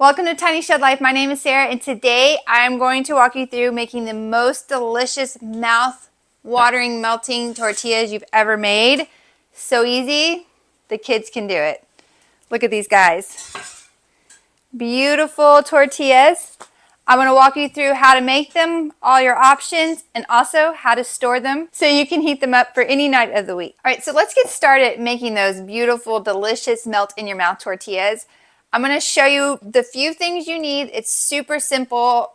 Welcome to Tiny Shed Life. My name is Sarah, and today I'm going to walk you through making the most delicious, mouth-watering, melting tortillas you've ever made. So easy, the kids can do it. Look at these guys. Beautiful tortillas. I'm going to walk you through how to make them, all your options, and also how to store them so you can heat them up for any night of the week. All right, so let's get started making those beautiful, delicious, melt-in-your-mouth tortillas. I'm going to show you the few things you need. It's super simple.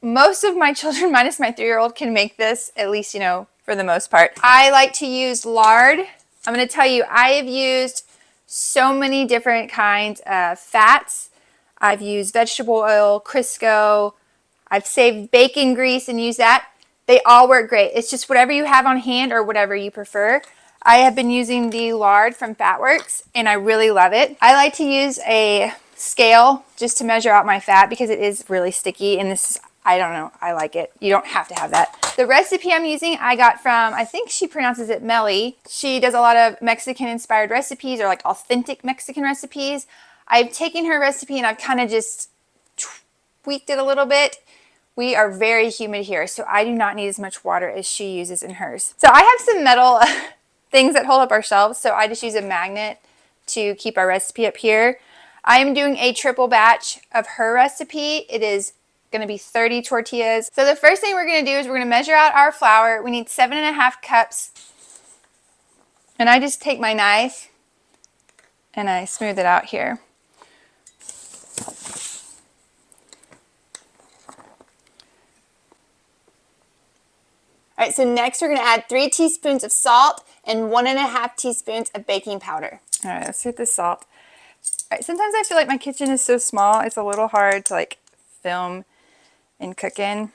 Most of my children, minus my 3-year-old, can make this, at least, for the most part. I like to use lard. I'm going to tell you, I have used so many different kinds of fats. I've used vegetable oil, Crisco. I've saved bacon grease and used that. They all work great. It's just whatever you have on hand or whatever you prefer. I have been using the lard from FATWORKS, and I really love it. I like to use a scale just to measure out my fat because it is really sticky, and this is, I don't know, I like it. You don't have to have that. The recipe I'm using, I got from, I think she pronounces it Melly. She does a lot of Mexican-inspired recipes, or like authentic Mexican recipes. I've taken her recipe and I've kind of just tweaked it a little bit. We are very humid here, so I do not need as much water as she uses in hers. So I have some metal things that hold up our shelves, so I just use a magnet to keep our recipe up here. I am doing a triple batch of her recipe. It is going to be 30 tortillas. So the first thing we're going to do is we're going to measure out our flour. We need 7.5 cups. And I just take my knife and I smooth it out here. All right, so next we're going to add 3 teaspoons of salt and 1.5 teaspoons of baking powder. All right, let's get the salt. All right, sometimes I feel like my kitchen is so small, it's a little hard to film and cook in.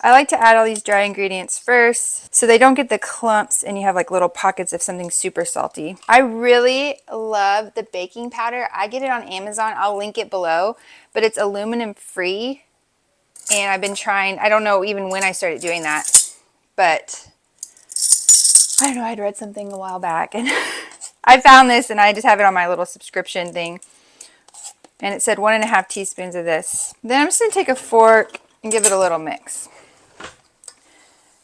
I like to add all these dry ingredients first so they don't get the clumps and you have little pockets of something super salty. I really love the baking powder. I get it on Amazon. I'll link it below, but it's aluminum free. And I've been trying, I don't know even when I started doing that, but I don't know, I'd read something a while back and I found this and I just have it on my little subscription thing. And it said 1.5 teaspoons of this. Then I'm just going to take a fork and give it a little mix.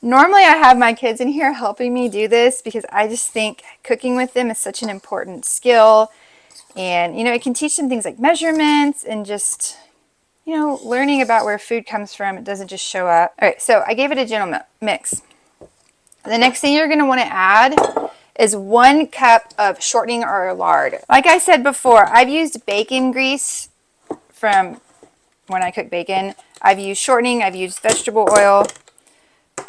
Normally I have my kids in here helping me do this because I just think cooking with them is such an important skill. And, it can teach them things like measurements and just, learning about where food comes from. It doesn't just show up. All right, so I gave it a gentle mix. The next thing you're going to want to add is 1 cup of shortening or lard. Like I said before, I've used bacon grease from when I cook bacon. I've used shortening, I've used vegetable oil,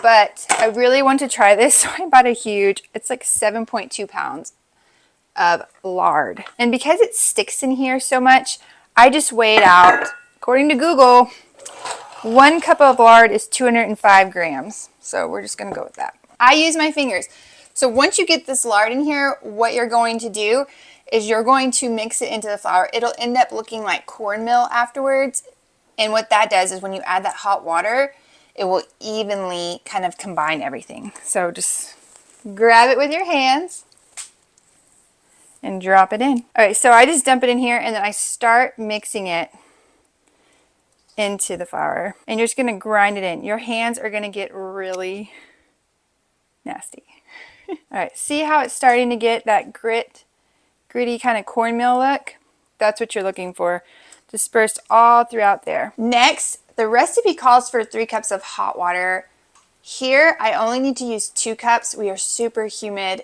but I really want to try this, so I bought a huge, it's like 7.2 pounds of lard. And because it sticks in here so much, I just weighed out. According to Google, 1 cup of lard is 205 grams. So we're just going to go with that. I use my fingers. So once you get this lard in here, what you're going to do is you're going to mix it into the flour. It'll end up looking like cornmeal afterwards. And what that does is when you add that hot water, it will evenly kind of combine everything. So just grab it with your hands and drop it in. All right, so I just dump it in here and then I start mixing it into the flour, and you're just going to grind it in. Your hands are going to get really nasty. All right, see how it's starting to get that gritty kind of cornmeal look? That's what you're looking for. Dispersed all throughout there. Next, the recipe calls for 3 cups of hot water. Here, I only need to use 2 cups. We are super humid,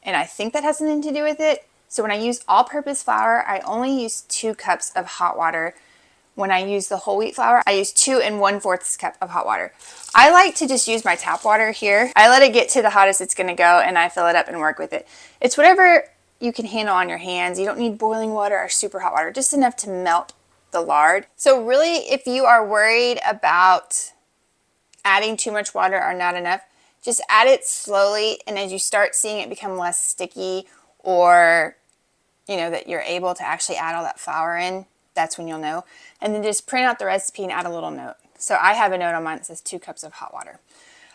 and I think that has something to do with it. So when I use all-purpose flour, I only use 2 cups of hot water. When I use the whole wheat flour, I use 2 1/4 cup of hot water. I like to just use my tap water here. I let it get to the hottest it's going to go, and I fill it up and work with it. It's whatever you can handle on your hands. You don't need boiling water or super hot water, just enough to melt the lard. So really, if you are worried about adding too much water or not enough, just add it slowly, and as you start seeing it become less sticky, or that you're able to actually add all that flour in, that's when you'll know. And then just print out the recipe and add a little note. So I have a note on mine that says 2 cups of hot water.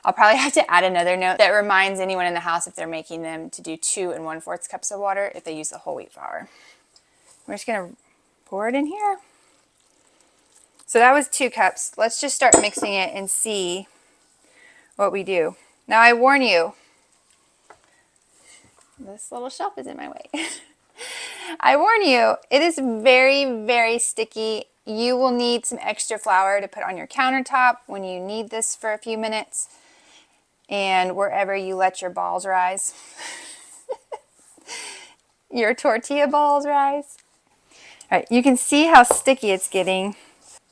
I'll probably have to add another note that reminds anyone in the house, if they're making them, to do 2 1/4 cups of water if they use the whole wheat flour. We're just going to pour it in here. So that was 2 cups. Let's just start mixing it and see what we do. Now I warn you, this little shelf is in my way. I warn you, it is very, very sticky. You will need some extra flour to put on your countertop when you need this for a few minutes and wherever you let your balls rise. Your tortilla balls rise. All right, you can see how sticky it's getting.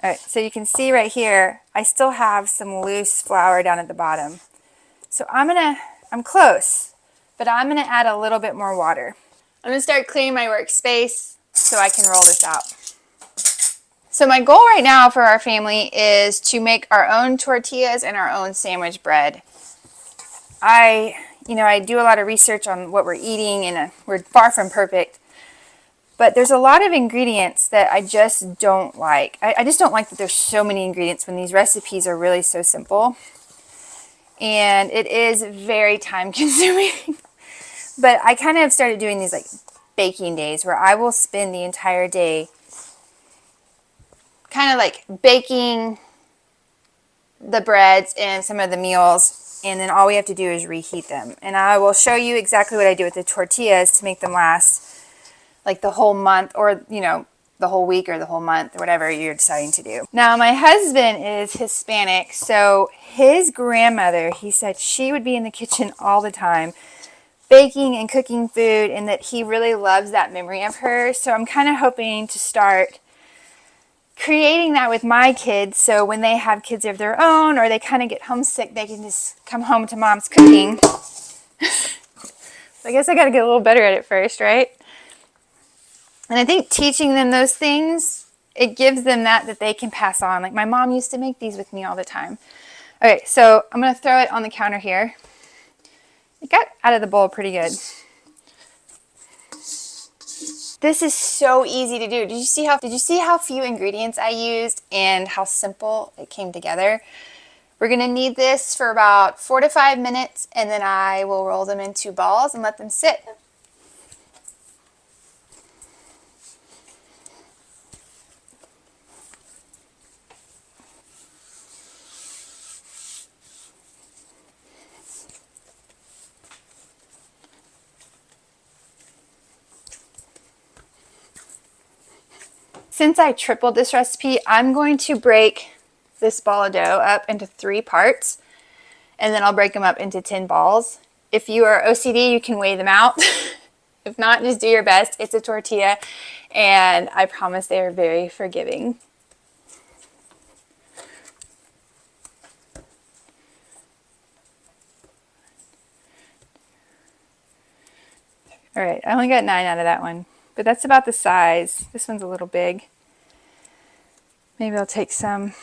All right, so you can see right here, I still have some loose flour down at the bottom. So I'm close, but I'm gonna add a little bit more water. I'm gonna start cleaning my workspace so I can roll this out. So my goal right now for our family is to make our own tortillas and our own sandwich bread. I do a lot of research on what we're eating, and we're far from perfect. But there's a lot of ingredients that I just don't like. I just don't like that there's so many ingredients when these recipes are really so simple. And it is very time consuming. But I kind of started doing these like baking days where I will spend the entire day kind of like baking the breads and some of the meals, and then all we have to do is reheat them. And I will show you exactly what I do with the tortillas to make them last like the whole month, or the whole week or the whole month, or whatever you're deciding to do. Now my husband is Hispanic, so his grandmother, he said she would be in the kitchen all the time baking and cooking food, and that he really loves that memory of her. So I'm kind of hoping to start creating that with my kids, so when they have kids of their own or they kind of get homesick, they can just come home to mom's cooking. I guess I got to get a little better at it first, right? And I think teaching them those things, it gives them that they can pass on. Like my mom used to make these with me all the time. Okay, so I'm going to throw it on the counter here. It got out of the bowl pretty good. This is so easy to do. Did you see how few ingredients I used and how simple it came together? We're going to need this for about 4 to 5 minutes, and then I will roll them into balls and let them sit. Since I tripled this recipe, I'm going to break this ball of dough up into 3 parts, and then I'll break them up into 10 balls. If you are OCD, you can weigh them out. If not, just do your best. It's a tortilla, and I promise they are very forgiving. All right, I only got 9 out of that one, but that's about the size. This one's a little big. Maybe I'll take some,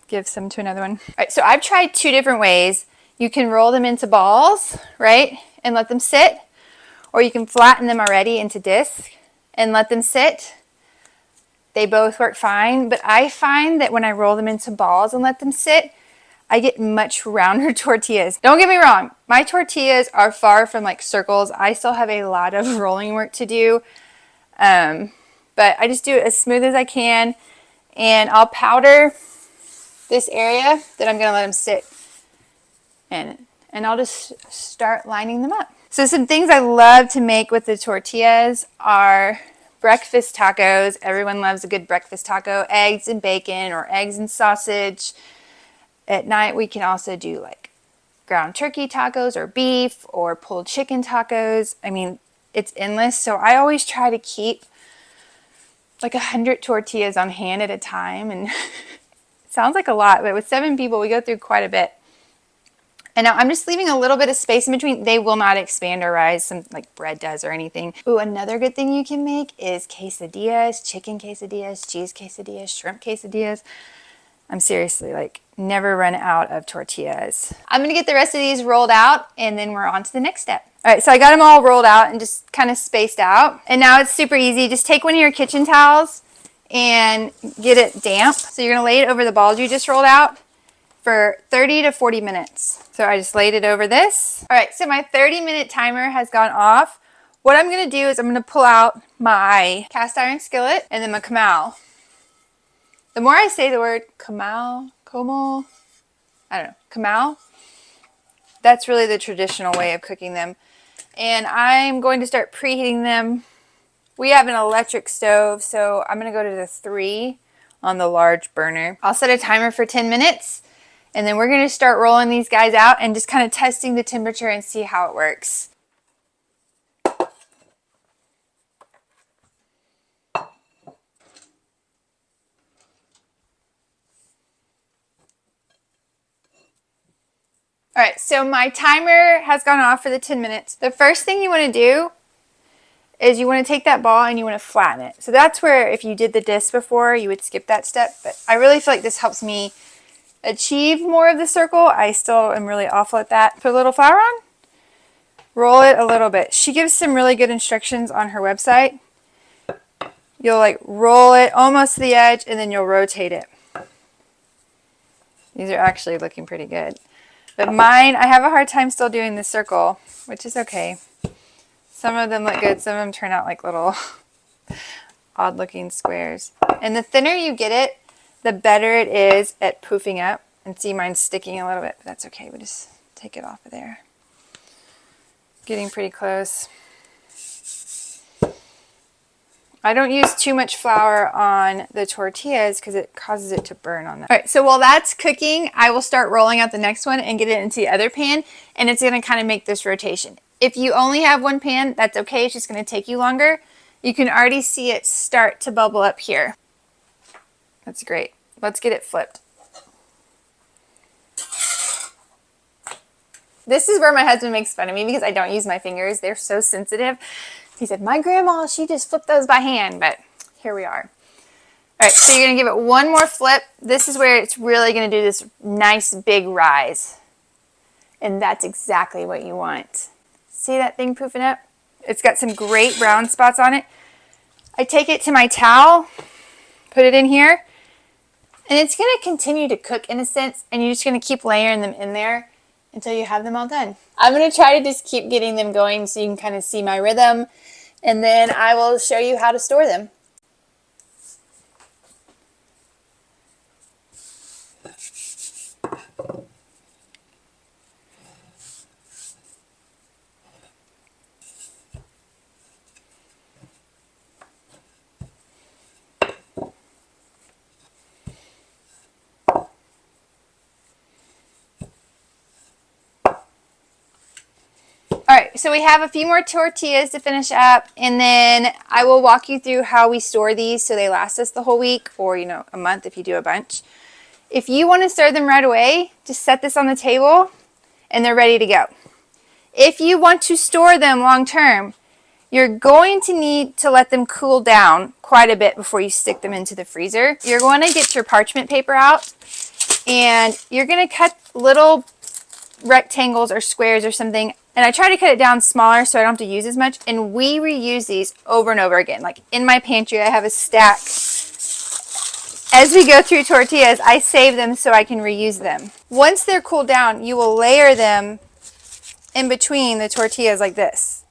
give some to another one. All right, so I've tried 2 different ways. You can roll them into balls, right, and let them sit, or you can flatten them already into discs and let them sit. They both work fine, but I find that when I roll them into balls and let them sit, I get much rounder tortillas. Don't get me wrong, my tortillas are far from like circles. I still have a lot of rolling work to do, but I just do it as smooth as I can, and I'll powder this area that I'm gonna let them sit in, and I'll just start lining them up. So some things I love to make with the tortillas are breakfast tacos. Everyone loves a good breakfast taco, eggs and bacon or eggs and sausage. At night, we can also do like ground turkey tacos or beef or pulled chicken tacos. I mean, it's endless. So I always try to keep like 100 tortillas on hand at a time. And it sounds like a lot, but with 7 people, we go through quite a bit. And now I'm just leaving a little bit of space in between. They will not expand or rise some like bread does or anything. Ooh, another good thing you can make is quesadillas, chicken quesadillas, cheese quesadillas, shrimp quesadillas. I'm seriously like never run out of tortillas. I'm gonna get the rest of these rolled out, and then we're on to the next step. All right, so I got them all rolled out and just kind of spaced out. And now it's super easy. Just take one of your kitchen towels and get it damp. So you're gonna lay it over the balls you just rolled out for 30 to 40 minutes. So I just laid it over this. All right, so my 30-minute timer has gone off. What I'm gonna do is I'm gonna pull out my cast iron skillet and then my comal. The more I say the word como, I don't know, kamau, that's really the traditional way of cooking them. And I'm going to start preheating them. We have an electric stove, so I'm going to go to the 3 on the large burner. I'll set a timer for 10 minutes, and then we're going to start rolling these guys out and just kind of testing the temperature and see how it works. All right, so my timer has gone off for the 10 minutes. The first thing you want to do is you want to take that ball and you want to flatten it. So that's where if you did the disc before, you would skip that step. But I really feel like this helps me achieve more of the circle. I still am really awful at that. Put a little flour on, roll it a little bit. She gives some really good instructions on her website. You'll like roll it almost to the edge and then you'll rotate it. These are actually looking pretty good. But mine, I have a hard time still doing the circle, which is okay. Some of them look good, some of them turn out like little odd looking squares. And the thinner you get it, the better it is at poofing up. And see, mine's sticking a little bit, but that's okay. We just take it off of there. Getting pretty close. I don't use too much flour on the tortillas because it causes it to burn on them. All right, so while that's cooking, I will start rolling out the next one and get it into the other pan, and it's going to kind of make this rotation. If you only have one pan, that's okay. It's just going to take you longer. You can already see it start to bubble up here. That's great. Let's get it flipped. This is where my husband makes fun of me because I don't use my fingers. They're so sensitive. He said, my grandma, she just flipped those by hand, but here we are. All right, so you're going to give it one more flip. This is where it's really going to do this nice big rise. And that's exactly what you want. See that thing poofing up? It's got some great brown spots on it. I take it to my towel, put it in here, and it's going to continue to cook in a sense, and you're just going to keep layering them in there until you have them all done. I'm going to try to just keep getting them going so you can kind of see my rhythm, and then I will show you how to store them. All right, so we have a few more tortillas to finish up, and then I will walk you through how we store these so they last us the whole week, or a month if you do a bunch. If you want to serve them right away, just set this on the table and they're ready to go. If you want to store them long term, you're going to need to let them cool down quite a bit before you stick them into the freezer. You're going to get your parchment paper out and you're going to cut little rectangles or squares or something. And I try to cut it down smaller so I don't have to use as much. And we reuse these over and over again. Like in my pantry, I have a stack. As we go through tortillas, I save them so I can reuse them. Once they're cooled down, you will layer them in between the tortillas like this.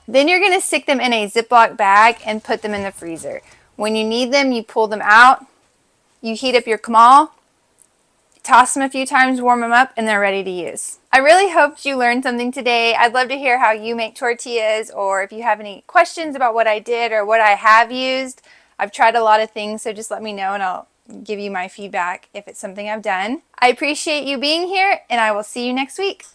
Then you're going to stick them in a Ziploc bag and put them in the freezer. When you need them, you pull them out. You heat up your comal. Toss them a few times, warm them up, and they're ready to use. I really hoped you learned something today. I'd love to hear how you make tortillas, or if you have any questions about what I did or what I have used. I've tried a lot of things, so just let me know and I'll give you my feedback if it's something I've done. I appreciate you being here, and I will see you next week.